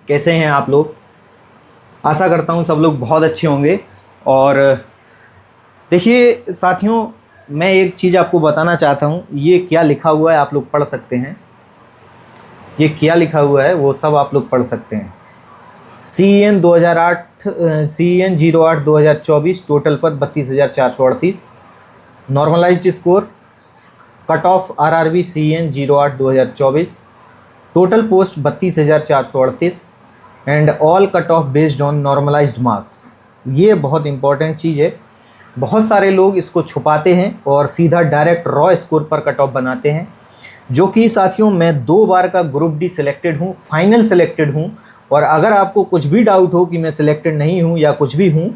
कैसे हैं आप लोग। आशा करता हूं सब लोग बहुत अच्छे होंगे। और देखिए साथियों, मैं एक चीज़ आपको बताना चाहता हूं। ये क्या लिखा हुआ है आप लोग पढ़ सकते हैं। ये क्या लिखा हुआ है वो सब आप लोग पढ़ सकते हैं। CEN 2008 CEN 08/2024 टोटल पद 32,438। Normalised score cut off RRB CEN 08/2024 total post 32,438 and all cut off based on normalised marks. ये बहुत इंपॉर्टेंट चीज़ है। बहुत सारे लोग इसको छुपाते हैं और सीधा डायरेक्ट रॉ स्कोर पर कट ऑफ बनाते हैं, जो कि साथियों मैं 2 बार का ग्रुप डी सिलेक्टेड हूँ, फाइनल सिलेक्टेड हूँ। और अगर आपको कुछ भी डाउट हो कि मैं सिलेक्टेड नहीं हूँ या कुछ भी हूँ,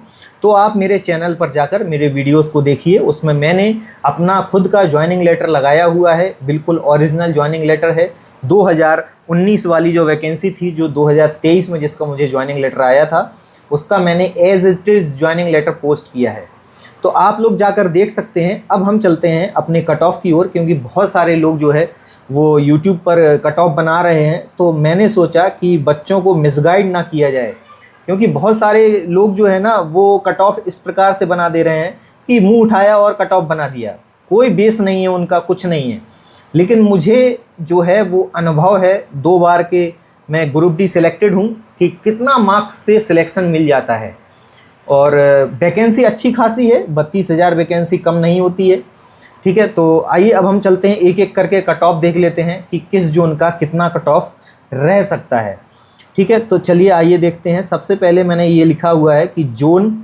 तो आप मेरे चैनल पर जाकर मेरे वीडियोस को देखिए। उसमें मैंने अपना खुद का ज्वाइनिंग लेटर लगाया हुआ है, बिल्कुल ओरिजिनल ज्वाइनिंग लेटर है। 2019 वाली जो वैकेंसी थी, जो 2023 में जिसका मुझे ज्वाइनिंग लेटर आया था, उसका मैंने as it is joining letter post किया है, तो आप लोग जाकर देख सकते हैं। अब हम चलते हैं अपने कट ऑफ की ओर, क्योंकि बहुत सारे लोग जो है वो YouTube पर कट ऑफ बना रहे हैं। तो मैंने सोचा कि बच्चों को मिसगाइड ना किया जाए, क्योंकि बहुत सारे लोग जो है ना वो कट ऑफ इस प्रकार से बना दे रहे हैं कि मुंह उठाया और कट ऑफ बना दिया। कोई बेस नहीं है उनका, कुछ नहीं है। लेकिन मुझे जो है वो अनुभव है, 2 बार के मैं ग्रुप डी सिलेक्टेड हूँ, कि कितना मार्क्स से सिलेक्शन मिल जाता है। और वैकेंसी अच्छी खासी है, 32,000 वैकेंसी कम नहीं होती है। ठीक है, तो आइए अब हम चलते हैं, एक एक करके कट ऑफ देख लेते हैं कि किस जोन का कितना कट ऑफ रह सकता है। ठीक है, तो चलिए आइए देखते हैं। सबसे पहले मैंने ये लिखा हुआ है कि जोन,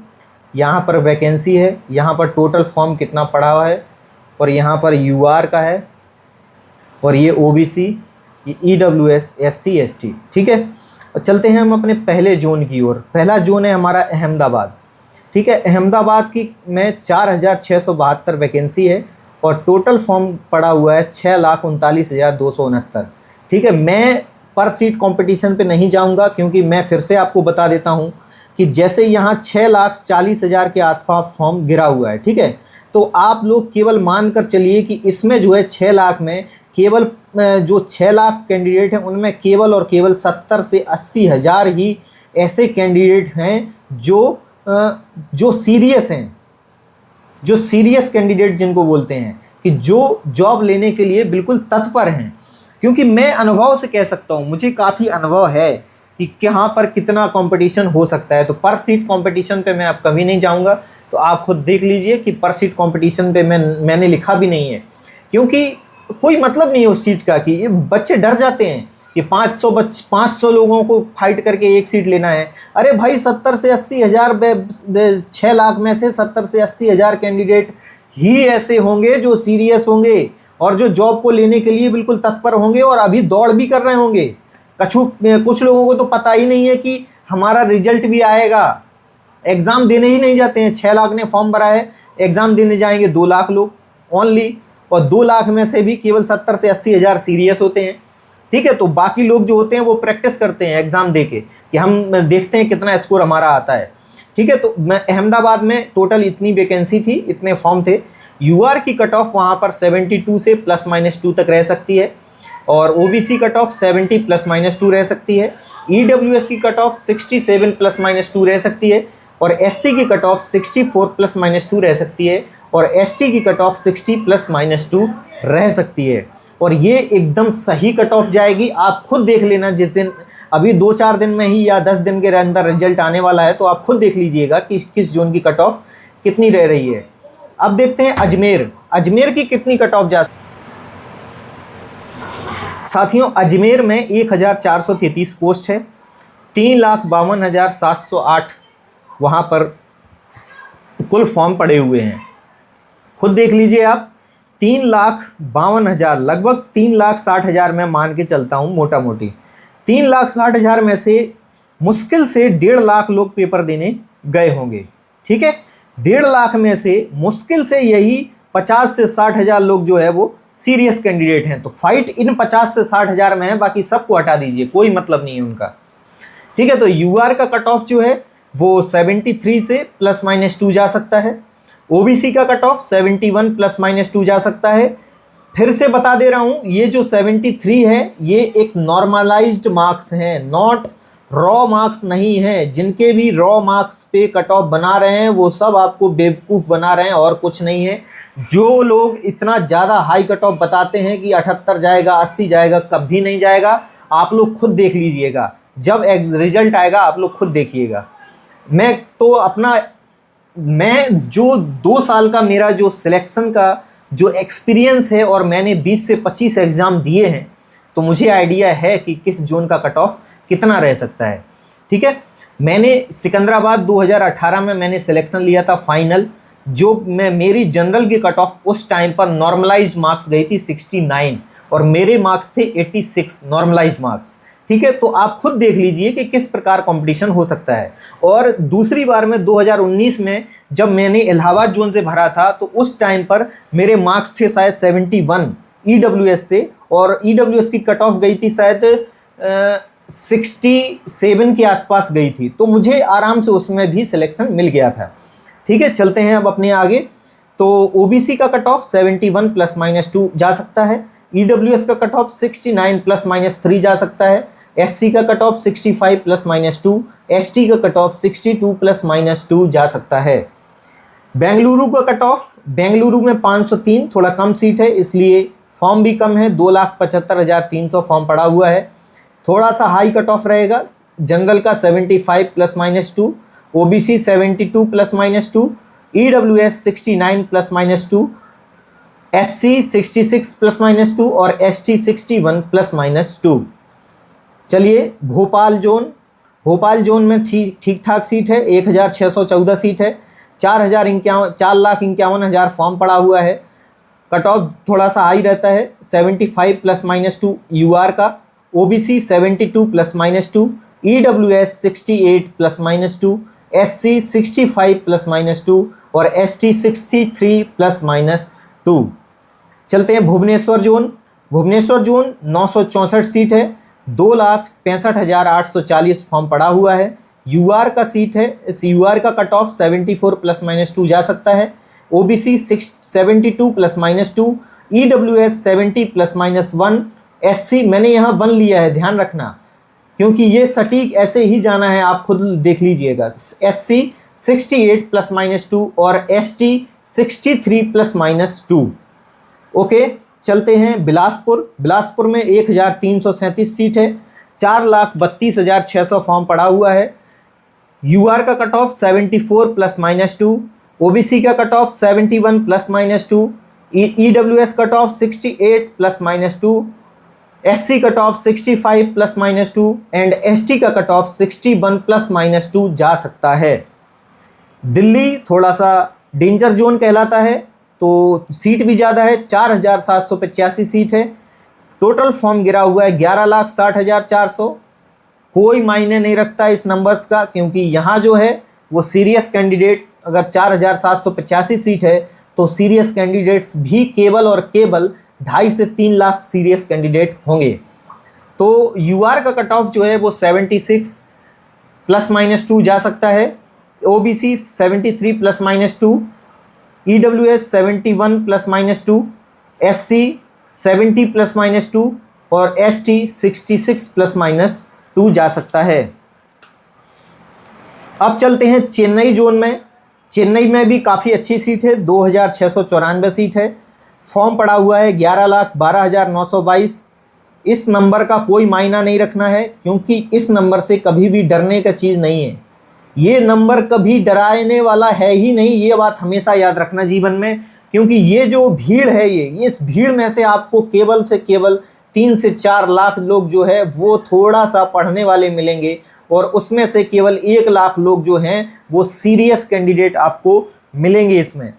यहाँ पर वैकेंसी है, यहाँ पर टोटल फॉर्म कितना पड़ा हुआ है, और यहाँ पर UR का है, और ये OBC, ये EWS, SC ST। ठीक है, चलते हैं हम अपने पहले जोन की ओर। पहला जोन है हमारा अहमदाबाद। ठीक है, अहमदाबाद की में 4,672 वैकेंसी है और टोटल फॉर्म पड़ा हुआ है 6,39,269। ठीक है, मैं पर सीट कंपटीशन पे नहीं जाऊंगा, क्योंकि मैं फिर से आपको बता देता हूं कि जैसे यहाँ 6,40,000 के आसपास फॉर्म गिरा हुआ है। ठीक है, तो आप लोग केवल मान कर चलिए कि इसमें जो है 6 लाख में केवल जो 6 लाख कैंडिडेट हैं, उनमें केवल और केवल 70 से 80 हज़ार ही ऐसे कैंडिडेट हैं जो सीरियस हैं, जो सीरियस कैंडिडेट जिनको बोलते हैं, कि जो जॉब लेने के लिए बिल्कुल तत्पर हैं। क्योंकि मैं अनुभव से कह सकता हूँ, मुझे काफ़ी अनुभव है कि कहाँ पर कितना कंपटीशन हो सकता है। तो पर सीट कंपटीशन पे मैं अब कभी नहीं जाऊँगा। तो आप खुद देख लीजिए कि पर सीट कंपटीशन पे मैंने लिखा भी नहीं है, क्योंकि कोई मतलब नहीं है उस चीज़ का। कि ये बच्चे डर जाते हैं कि 500 लोगों को फाइट करके एक सीट लेना है। अरे भाई 70 से 80 हज़ार, 6 लाख में से 70 से 80 हज़ार कैंडिडेट ही ऐसे होंगे जो सीरियस होंगे और जो जॉब को लेने के लिए बिल्कुल तत्पर होंगे और अभी दौड़ भी कर रहे होंगे। कुछ लोगों को तो पता ही नहीं है कि हमारा रिजल्ट भी आएगा। एग्ज़ाम देने ही नहीं जाते हैं। 6 लाख ने फॉर्म भरा है, एग्ज़ाम देने जाएंगे 2 लाख लोग ओनली, और 2 लाख में से भी केवल 70 से 80 हज़ार सीरियस होते हैं। ठीक है, तो बाकी लोग जो होते हैं वो प्रैक्टिस करते हैं एग्ज़ाम दे के, कि हम देखते हैं कितना स्कोर हमारा आता है। ठीक है, तो मैं अहमदाबाद में टोटल इतनी वैकेंसी थी, इतने फॉर्म थे। UR की कट ऑफ वहाँ पर 72 से +-2 तक रह सकती है, और OBC कट ऑफ 70 +-2 रह सकती है। EWS की कट ऑफ 67 +-2 रह सकती है, और SC की कट ऑफ 64 +-2 रह सकती है, और ST की कट ऑफ 60 +-2 रह सकती है। और ये एकदम सही कट ऑफ जाएगी। आप खुद देख लेना, जिस दिन अभी 2-4 दिन में ही या 10 दिन के अंदर रिजल्ट आने वाला है, तो आप खुद देख लीजिएगा कि किस जोन की कट ऑफ कितनी रह रही है। अब देखते हैं अजमेर की कितनी कट ऑफ जा। साथियों, अजमेर में 1,433 पोस्ट है, 3,52,708 वहाँ पर कुल फॉर्म पड़े हुए हैं। खुद देख लीजिए आप, 3,52,000, लगभग 3,60,000 मैं मान के चलता हूँ मोटा मोटी। 3,60,000 में से मुश्किल से 1.5 लाख लोग पेपर देने गए होंगे। ठीक है, 1.5 लाख में से मुश्किल से यही 50 से 60 हज़ार लोग जो है वो सीरियस कैंडिडेट हैं। तो फाइट इन 50 से 60 हज़ार में है, बाकी सबको हटा दीजिए, कोई मतलब नहीं है उनका। ठीक है, तो UR का कट ऑफ जो है वो 73 से +-2 जा सकता है। OBC का कट ऑफ 71 +-2 जा सकता है। फिर से बता दे रहा हूँ, ये जो 73 है ये एक नॉर्मलाइज्ड मार्क्स हैं, नॉट रॉ मार्क्स नहीं है। जिनके भी रॉ मार्क्स पे कट ऑफ बना रहे हैं वो सब आपको बेवकूफ़ बना रहे हैं और कुछ नहीं है। जो लोग इतना ज़्यादा हाई कट ऑफ बताते हैं कि 78 जाएगा, 80 जाएगा, कभी नहीं जाएगा। आप लोग खुद देख लीजिएगा, जब रिजल्ट आएगा आप लोग खुद देखिएगा। मैं जो 2 साल का मेरा जो सिलेक्शन का जो एक्सपीरियंस है और मैंने 20 से 25 एग्ज़ाम दिए हैं, तो मुझे आइडिया है कि किस जोन का कट ऑफ कितना रह सकता है। ठीक है, मैंने सिकंदराबाद 2018 में मैंने सिलेक्शन लिया था फाइनल, जो मेरी जनरल की कट ऑफ उस टाइम पर नॉर्मलाइज्ड मार्क्स गई थी 69 और मेरे मार्क्स थे 86 नॉर्मलाइज्ड मार्क्स। ठीक है, तो आप खुद देख लीजिए कि किस प्रकार कंपटीशन हो सकता है। और दूसरी बार में 2019 में जब मैंने इलाहाबाद जोन से भरा था, तो उस टाइम पर मेरे मार्क्स थे शायद 71 ईडब्ल्यूएस से, और ईडब्ल्यूएस की कट ऑफ गई थी शायद 67 के आसपास गई थी, तो मुझे आराम से उसमें भी सिलेक्शन मिल गया था। ठीक है, चलते हैं अब अपने आगे। तो ओबीसी का कट ऑफ 71 ±2 जा सकता है, ईडब्ल्यूएस का कट ऑफ 69 ±3 जा सकता है, एससी का कट ऑफ 65 ±2, एसटी का कट ऑफ 62 ±2 जा सकता है। बेंगलुरु का कट ऑफ, बेंगलुरु में 503, थोड़ा कम सीट है इसलिए फॉर्म भी कम है, 2,75,300 फॉर्म पड़ा हुआ है, थोड़ा सा हाई कट ऑफ रहेगा। जनरल का 75 ±2, ओबीसी 72 ±2, ईडब्ल्यूएस 69 ±2, एससी 66 ±2 और एसटी 61 ±2। चलिए भोपाल जोन, भोपाल जोन में ठीक ठाक सीट है, 1,614 सीट है, 4,51,000 फॉर्म पड़ा हुआ है। कट ऑफ थोड़ा सा हाई रहता है, 75 ±2 यूआर का, ओबीसी 72 ±2, ईडब्ल्यूएस 68 ±2, एससी 65 ±2 और एसटी 63 ±2। चलते हैं Bhubaneswar zone. Bhubaneswar zone 964 seat है, 2,65,840 फॉर्म पड़ा हुआ है। यूआर का सीट है, इस यूआर का कट ऑफ 74 ±2 जा सकता है, ओबीसी 72 ±2, ईडब्ल्यूएस 70 ±1, एससी मैंने यहाँ 1 लिया है, ध्यान रखना, क्योंकि ये सटीक ऐसे ही जाना है, आप खुद देख लीजिएगा। एससी 68 ±2 और एसटी 63 ±2। ओके, चलते हैं बिलासपुर। बिलासपुर में 1,337 सीट है, 4,32,600 फॉर्म पड़ा हुआ है। यूआर का कट ऑफ 74 ±2, ओबीसी का cut off 71 ±2, EWS cut off 68 ±2, SC cut off 65 ±2 and ST का कट ऑफ 61 ±2 जा सकता है। दिल्ली थोड़ा सा डेंजर जोन कहलाता है, तो सीट भी ज़्यादा है, 4,785 सीट है, टोटल फॉर्म गिरा हुआ है 11,60,400। कोई मायने नहीं रखता इस नंबर्स का, क्योंकि यहाँ जो है वो सीरियस कैंडिडेट्स, अगर 4,785 सीट है तो सीरियस कैंडिडेट्स भी केवल और केवल 2.5 से 3 लाख सीरियस कैंडिडेट होंगे। तो यूआर का कट ऑफ जो है वो 76 ±2 जा सकता है, ओबीसी 73 ±2, ईडब्ल्यूएस 71 ±2, एससी 70 ±2 और एसटी 66 ±2 जा सकता है। अब चलते हैं चेन्नई जोन में। चेन्नई में भी काफ़ी अच्छी सीट है, 2,694 सीट है, फॉर्म पड़ा हुआ है 11,12,922। इस नंबर का कोई मायना नहीं रखना है, क्योंकि इस नंबर से कभी भी डरने का चीज़ नहीं है। ये नंबर कभी डराने वाला है ही नहीं, ये बात हमेशा याद रखना जीवन में, क्योंकि ये जो भीड़ है ये इस भीड़ में से आपको केवल से केवल 3 से 4 लाख लोग जो है वो थोड़ा सा पढ़ने वाले मिलेंगे, और उसमें से केवल 1 लाख लोग जो हैं वो सीरियस कैंडिडेट आपको मिलेंगे इसमें।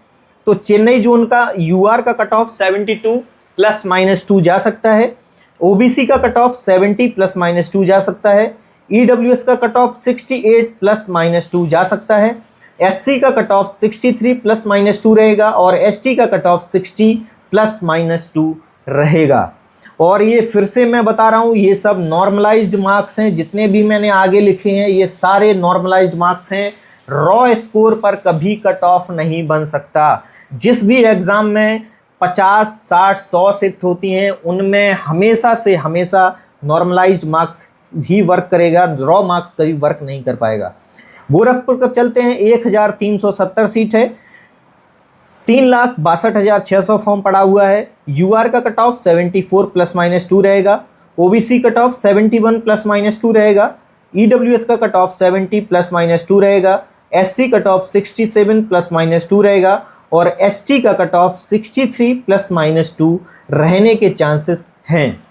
तो चेन्नई जोन का यूआर का कट ऑफ 72 ±2 जा सकता है, ओबीसी का कट ऑफ 70 ±2 जा सकता है, ईडब्ल्यूएस का कट ऑफ 68 ±2 जा सकता है, एससी का कट ऑफ 63 ±2 रहेगा और एसटी का कट ऑफ 60 ±2 रहेगा। और ये फिर से मैं बता रहा हूँ, ये सब नॉर्मलाइज्ड मार्क्स हैं, जितने भी मैंने आगे लिखे हैं ये सारे नॉर्मलाइज्ड मार्क्स हैं। रॉ स्कोर पर कभी कट ऑफ नहीं बन सकता। जिस भी एग्ज़ाम में 50, 60, 100 शिफ्ट होती हैं उनमें हमेशा से हमेशा नॉर्मलाइज्ड मार्क्स ही वर्क करेगा, रॉ मार्क्स कभी वर्क नहीं कर पाएगा। गोरखपुर कब चलते हैं, 1370 सीट है, 3,62,600 फॉर्म पड़ा हुआ है। यूआर का कट ऑफ 74 ± 2 रहेगा, ओबीसी कट ऑफ 71 ± 2 रहेगा, ईडब्ल्यूएस का कट ऑफ 70 ± 2 रहेगा, एससी कट ऑफ 67 ± 2 रहेगा और एसटी का कट ऑफ 63 ± 2 रहने के चांसेस हैं।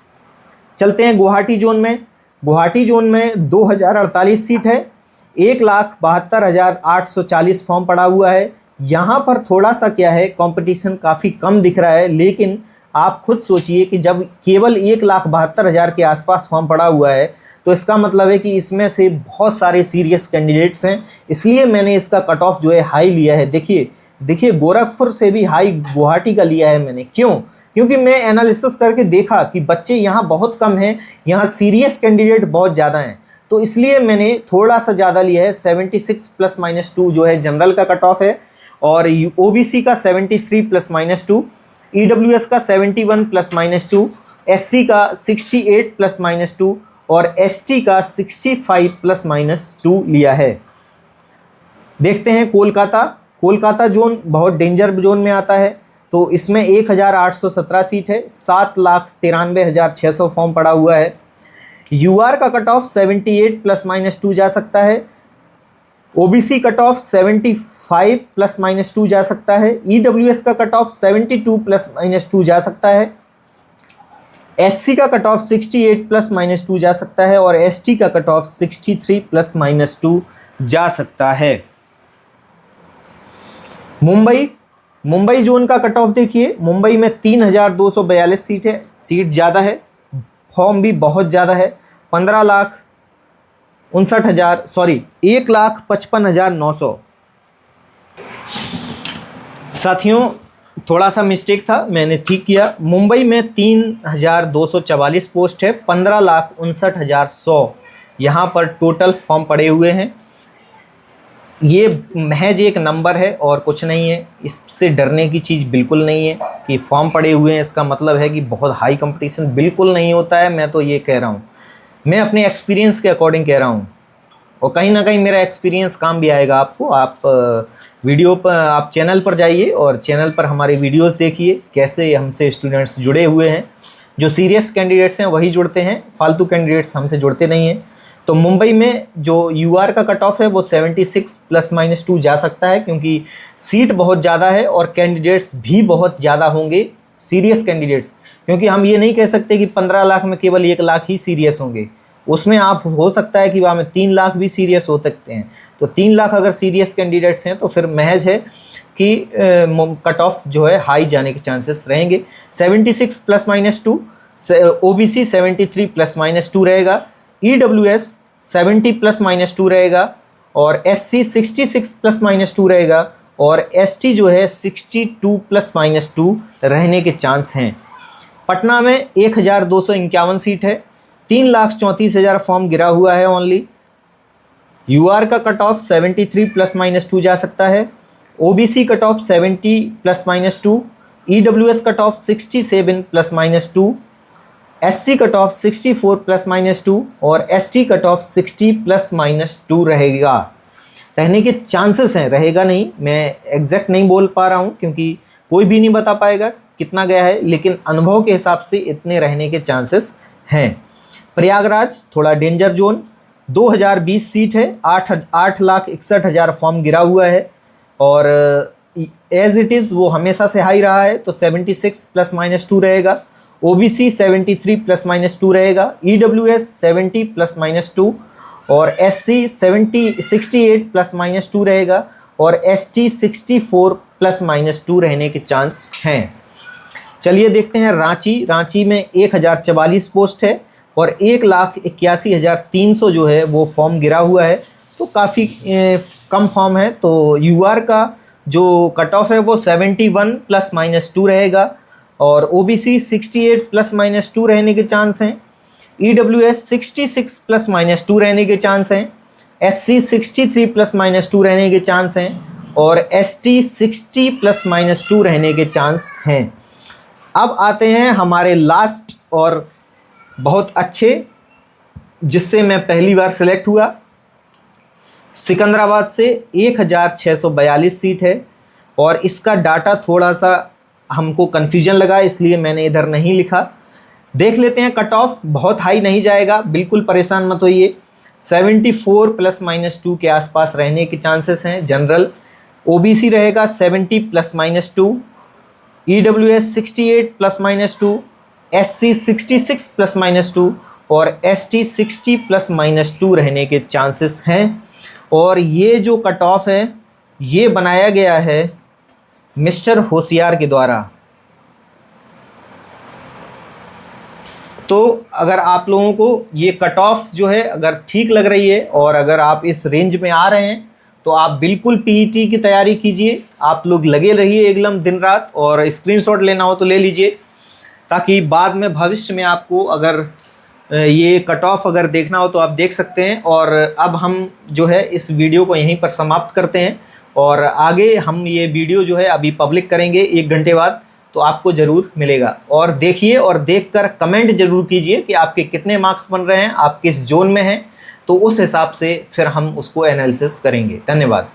चलते हैं गुवाहाटी जोन में। गुवाहाटी जोन में 2048 सीट है, 1,72,840 फॉर्म पड़ा हुआ है। यहाँ पर थोड़ा सा क्या है, कंपटीशन काफ़ी कम दिख रहा है, लेकिन आप खुद सोचिए कि जब केवल 1,72,000 के आसपास फॉर्म पड़ा हुआ है तो इसका मतलब है कि इसमें से बहुत सारे सीरियस कैंडिडेट्स हैं, इसलिए मैंने इसका कट ऑफ जो है हाई लिया है। देखिए गोरखपुर से भी हाई गुवाहाटी का लिया है मैंने। क्यों? क्योंकि मैं एनालिसिस करके देखा कि बच्चे यहाँ बहुत कम हैं, यहाँ सीरियस कैंडिडेट बहुत ज़्यादा हैं, तो इसलिए मैंने थोड़ा सा ज़्यादा लिया है। 76 ± 2 जो है जनरल का कट ऑफ है और ओबीसी का 73 ± 2, ईडब्ल्यूएस का 71 ± 2, एससी का 68 ± 2 और एसटी का 65 ± 2 लिया है। देखते हैं कोलकाता जोन बहुत डेंजर जोन में आता है, तो इसमें 1,817 सीट है, 7,93,600 फॉर्म पड़ा हुआ है। यूआर का कट ऑफ 78 ± 2 जा सकता है, ओबीसी कट ऑफ 75 ± 2 जा सकता है, ईडब्ल्यूएस का कट ऑफ 72 ± 2 जा सकता है, एससी का कट ऑफ 68 ± 2 जा सकता है और एसटी का कट ऑफ 63 ± 2 जा सकता है। मुंबई जोन का कट ऑफ देखिए, मुंबई में 3,242 सीट है, सीट ज़्यादा है, फॉर्म भी बहुत ज़्यादा है, 1,55,900। साथियों थोड़ा सा मिस्टेक था, मैंने ठीक किया। मुंबई में 3,244 पोस्ट है, 15,59,100 यहाँ पर टोटल फॉर्म पड़े हुए हैं। ये महज एक नंबर है और कुछ नहीं है, इससे डरने की चीज़ बिल्कुल नहीं है कि फॉर्म पड़े हुए हैं इसका मतलब है कि बहुत हाई कंपटीशन बिल्कुल नहीं होता है। मैं तो ये कह रहा हूँ, मैं अपने एक्सपीरियंस के अकॉर्डिंग कह रहा हूँ और कहीं ना कहीं मेरा एक्सपीरियंस काम भी आएगा आपको। आप वीडियो पर, आप चैनल पर जाइए और चैनल पर हमारे वीडियोस देखिए कैसे हमसे स्टूडेंट्स जुड़े हुए हैं। जो सीरियस कैंडिडेट्स हैं वही जुड़ते हैं, फालतू कैंडिडेट्स हमसे जुड़ते नहीं हैं। तो मुंबई में जो यूआर का कट ऑफ है वो 76 ± 2 जा सकता है, क्योंकि सीट बहुत ज़्यादा है और कैंडिडेट्स भी बहुत ज़्यादा होंगे, सीरियस कैंडिडेट्स। क्योंकि हम ये नहीं कह सकते कि 15 लाख में केवल 1 लाख ही सीरियस होंगे, उसमें आप हो सकता है कि वहाँ में 3 लाख भी सीरियस हो सकते हैं। तो 3 लाख अगर सीरियस कैंडिडेट्स हैं तो फिर महज है कि कट ऑफ जो है हाई जाने के चांसेस रहेंगे। 76 ± 2, ओबीसी 73 ± 2 रहेगा, ईडब्ल्यूएस 70 ± 2 रहेगा और एससी 66 ± 2 रहेगा और एसटी जो है 62 ± 2 रहने के चांस हैं। पटना में 1,251 सीट है, 3,34,000 फॉर्म गिरा हुआ है ओनली। यूआर का कट ऑफ 73 ± 2 जा सकता है, OBC cut off 70 ± 2, EWS cut off 67 ± 2, SC cut off 64 ± 2 और एसटी कट ऑफ 60 ± 2 रहेगा। रहने के चांसेस हैं, रहेगा नहीं, मैं एग्जैक्ट नहीं बोल पा रहा हूँ क्योंकि कोई भी नहीं बता पाएगा कितना गया है, लेकिन अनुभव के हिसाब से इतने रहने के चांसेस हैं। प्रयागराज थोड़ा डेंजर जोन, 2020 सीट है, 8,61,000 फॉर्म गिरा हुआ है और एज इट इज़ वो हमेशा से हाई रहा है, तो 76 ± 2 रहेगा, ओबीसी 73 ± 2 रहेगा, ईडब्ल्यूएस 70 ± 2 और एससी 68 ± 2 रहेगा और एसटी 64 ± 2 रहने के चांस हैं। चलिए देखते हैं रांची में 1,044 पोस्ट है और 1,81,300 जो है वो फॉर्म गिरा हुआ है, तो काफ़ी कम फॉर्म है। तो यूआर का जो कट ऑफ है वो 71 ± 2 रहेगा और ओबीसी 68 ± 2 रहने के चांस हैं, ईडब्ल्यूएस 66 ± 2 रहने के चांस हैं, एससी 63 ± 2 रहने के चांस हैं और एसटी 60 ± 2 रहने के चांस हैं। अब आते हैं हमारे लास्ट और बहुत अच्छे, जिससे मैं पहली बार सिलेक्ट हुआ। सिकंदराबाद से 1642 सीट है और इसका डाटा थोड़ा सा हमको कन्फ्यूजन लगा, इसलिए मैंने इधर नहीं लिखा। देख लेते हैं कट ऑफ। बहुत हाई नहीं जाएगा, बिल्कुल परेशान मत होइए। 74 ±2 के आसपास रहने के चांसेस हैं। जनरल ओबीसी रहेगा 70 ±2, ईडब्ल्यूएस 68 ±2, एससी 66 ±2 और एसटी 60 ±2 रहने के चांसेस हैं। और ये जो कट ऑफ है ये बनाया गया है मिस्टर होशियार के द्वारा। तो अगर आप लोगों को ये कट ऑफ जो है अगर ठीक लग रही है और अगर आप इस रेंज में आ रहे हैं तो आप बिल्कुल पीईटी की तैयारी कीजिए। आप लोग लगे रहिए एकदम दिन रात, और स्क्रीनशॉट लेना हो तो ले लीजिए, ताकि बाद में भविष्य में आपको अगर ये कट ऑफ अगर देखना हो तो आप देख सकते हैं। और अब हम जो है इस वीडियो को यहीं पर समाप्त करते हैं, और आगे हम ये वीडियो जो है अभी पब्लिक करेंगे 1 घंटे बाद, तो आपको ज़रूर मिलेगा। और देखिए और देखकर कमेंट ज़रूर कीजिए कि आपके कितने मार्क्स बन रहे हैं, आप किस जोन में हैं, तो उस हिसाब से फिर हम उसको एनालिसिस करेंगे। धन्यवाद।